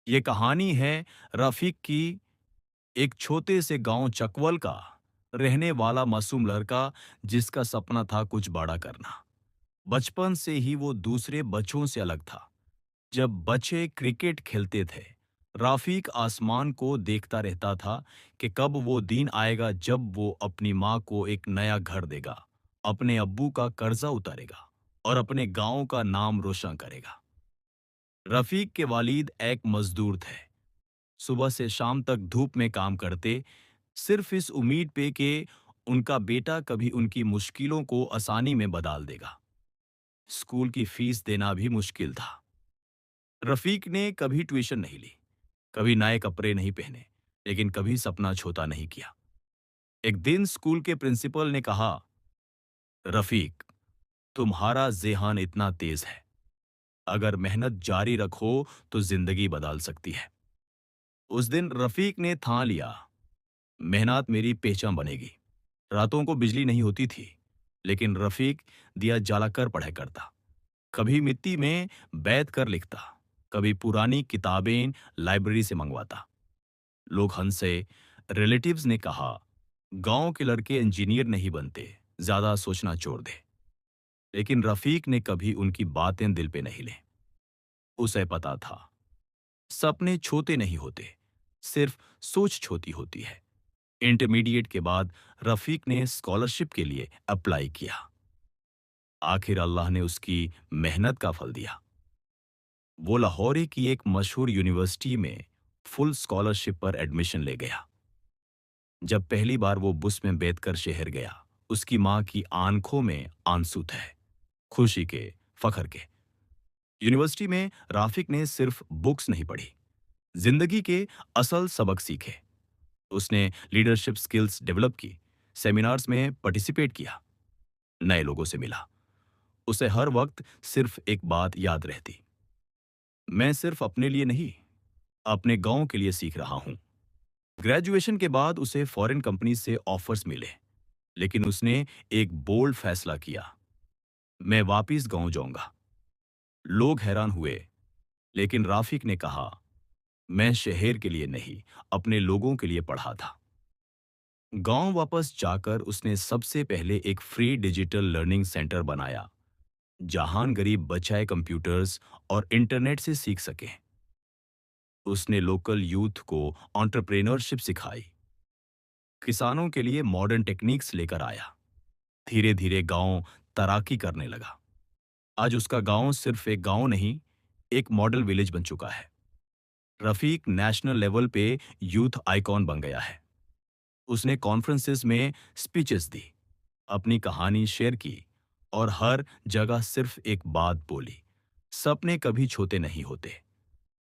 ये कहानी है रफ़ीक की, एक छोटे से गांव चकवल का रहने वाला मासूम लड़का जिसका सपना था कुछ बड़ा करना। बचपन से ही वो दूसरे बच्चों से अलग था। जब बच्चे क्रिकेट खेलते थे, राफीक आसमान को देखता रहता था कि कब वो दिन आएगा जब वो अपनी माँ को एक नया घर देगा, अपने अब्बू का कर्जा उतारेगा और अपने गांव का नाम रोशन करेगा। रफीक के वालिद एक मजदूर थे। सुबह से शाम तक धूप में काम करते, सिर्फ इस उम्मीद पे कि उनका बेटा कभी उनकी मुश्किलों को आसानी में बदल देगा। स्कूल की फीस देना भी मुश्किल था। रफीक ने कभी ट्यूशन नहीं ली, कभी नए कपड़े नहीं पहने, लेकिन कभी सपना छोटा नहीं किया। एक दिन स्कूल के प्रिंसिपल ने कहा, रफीक, तुम्हारा जेहान इतना तेज है, अगर मेहनत जारी रखो तो जिंदगी बदल सकती है। उस दिन रफीक ने ठान लिया, मेहनत मेरी पहचान बनेगी। रातों को बिजली नहीं होती थी, लेकिन रफीक दिया जलाकर पढ़ाई करता। कभी मिट्टी में बैठ कर लिखता, कभी पुरानी किताबें लाइब्रेरी से मंगवाता। लोग हंसे, रिलेटिव्स ने कहा, गांव के लड़के इंजीनियर नहीं बनते, ज्यादा सोचना छोड़ दे। लेकिन रफीक ने कभी उनकी बातें दिल पे नहीं ली। उसे पता था, सपने छोटे नहीं होते, सिर्फ सोच छोटी होती है। इंटरमीडिएट के बाद रफीक ने स्कॉलरशिप के लिए अप्लाई किया। आखिर अल्लाह ने उसकी मेहनत का फल दिया। वो लाहौर की एक मशहूर यूनिवर्सिटी में फुल स्कॉलरशिप पर एडमिशन ले गया। जब पहली बार वो बस में बैठकर शहर गया, उसकी माँ की आंखों में आंसू थे, खुशी के, फखर के। यूनिवर्सिटी में राफिक ने सिर्फ बुक्स नहीं पढ़ी, जिंदगी के असल सबक सीखे। उसने लीडरशिप स्किल्स डेवलप की, सेमिनार्स में पार्टिसिपेट किया, नए लोगों से मिला। उसे हर वक्त सिर्फ एक बात याद रहती, मैं सिर्फ अपने लिए नहीं, अपने गांव के लिए सीख रहा हूं। ग्रेजुएशन के बाद उसे फॉरेन कंपनी से ऑफर्स मिले, लेकिन उसने एक बोल्ड फैसला किया, मैं वापिस गांव जाऊंगा। लोग हैरान हुए, लेकिन राफिक ने कहा, मैं शहर के लिए नहीं, अपने लोगों के लिए पढ़ा था। गांव वापस जाकर उसने सबसे पहले एक फ्री डिजिटल लर्निंग सेंटर बनाया, जहां गरीब बच्चे कंप्यूटर्स और इंटरनेट से सीख सके। उसने लोकल यूथ को एंटरप्रेन्योरशिप सिखाई, किसानों के लिए मॉडर्न टेक्निक्स लेकर आया। धीरे धीरे गांव तरक्की करने लगा। आज उसका गांव सिर्फ एक गांव नहीं, एक मॉडल विलेज बन चुका है। रफीक नेशनल लेवल पे यूथ आइकॉन बन गया है। उसने कॉन्फ्रेंसेस में स्पीचेस दी, अपनी कहानी शेयर की और हर जगह सिर्फ एक बात बोली, सपने कभी छोटे नहीं होते,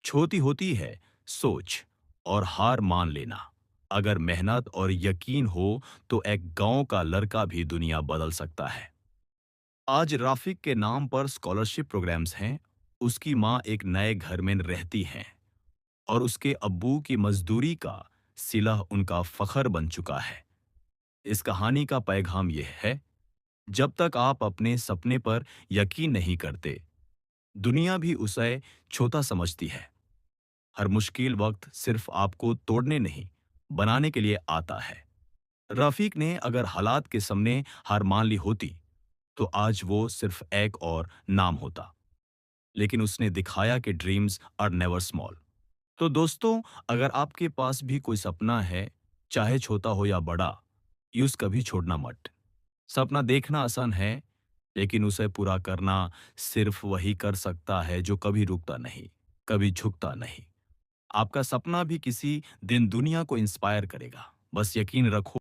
छोटी होती है सोच और हार मान लेना। अगर मेहनत और यकीन हो तो एक गांव का लड़का भी दुनिया बदल सकता है। आज राफिक के नाम पर स्कॉलरशिप प्रोग्राम्स हैं, उसकी माँ एक नए घर में रहती हैं और उसके अब्बू की मजदूरी का सिला उनका फखर बन चुका है। इस कहानी का पैगाम यह है, जब तक आप अपने सपने पर यकीन नहीं करते, दुनिया भी उसे छोटा समझती है। हर मुश्किल वक्त सिर्फ आपको तोड़ने नहीं, बनाने के लिए आता है। रफीक ने अगर हालात के सामने हार मान ली होती, तो आज वो सिर्फ एक और नाम होता। लेकिन उसने दिखाया कि ड्रीम्स आर नेवर स्मॉल। तो दोस्तों, अगर आपके पास भी कोई सपना है, चाहे छोटा हो या बड़ा, ये उस कभी छोड़ना मत। सपना देखना आसान है, लेकिन उसे पूरा करना सिर्फ वही कर सकता है जो कभी रुकता नहीं, कभी झुकता नहीं। आपका सपना भी किसी दिन दुनिया को इंस्पायर करेगा। बस यकीन रखो।